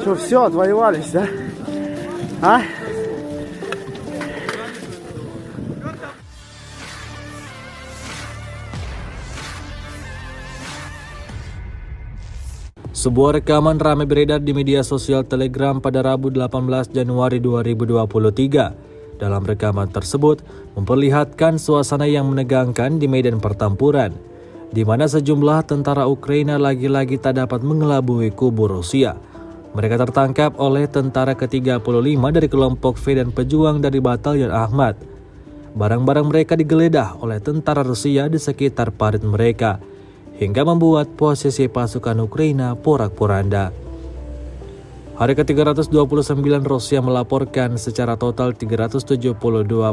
Что, все, отвоевались, да? А? Sebuah rekaman ramai beredar di media sosial Telegram pada Rabu 18 Januari 2023. Dalam rekaman tersebut memperlihatkan suasana yang menegangkan di medan pertempuran, di mana sejumlah tentara Ukraina lagi-lagi tak dapat mengelabui kubu Rusia. Mereka tertangkap oleh tentara ke-35 dari kelompok V dan pejuang dari Batalion Ahmad. Barang-barang mereka digeledah oleh tentara Rusia di sekitar parit mereka, hingga membuat posisi pasukan Ukraina porak-poranda. Hari ke-329 Rusia melaporkan secara total 372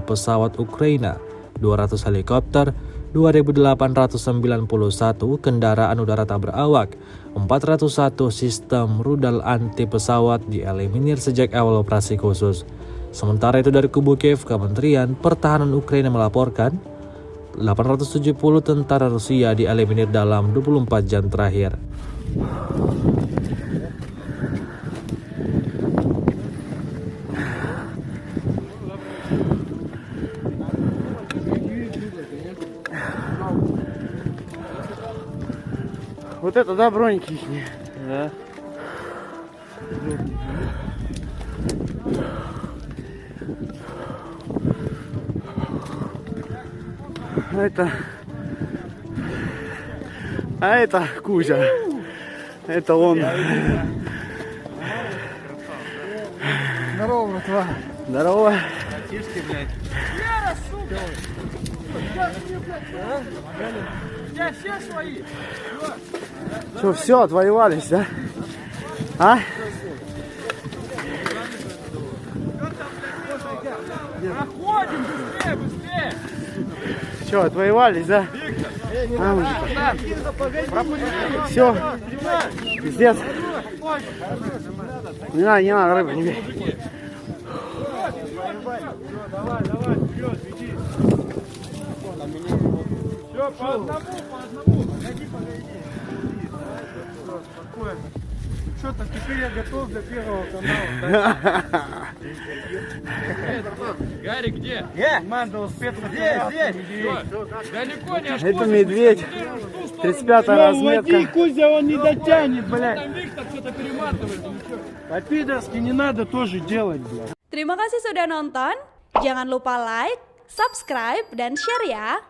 pesawat Ukraina, 200 helikopter, 2.891 kendaraan udara tak berawak, 401 sistem rudal anti pesawat dieliminir sejak awal operasi khusus. Sementara itu dari kubu Kiev, Kementerian Pertahanan Ukraina melaporkan 870 tentara Rusia dieliminir dalam 24 jam terakhir. Вот это, да, броники ихние? Да. А это Кузя. Это он. Здорово, братва. Здорово. Братишки, блядь. Что, все, отвоевались, да? А? Проходим, быстрее, быстрее! Что, отвоевались, да? А, все, пиздец. Не надо, рыба, не бей. Давай, вперед, иди! Все, по одному! Погоди. Спокойно. Что так, теперь я готов для Первого канала. Гарик, где? Команда успеет. Здесь. Далеко не Это медведь. 35-я разметка. Кузя, он не дотянет, блядь. Там Виктор что-то перематывает. По-пидорски не надо тоже делать, блядь. Terima kasih sudah nonton. Jangan lupa like, subscribe, dan share ya.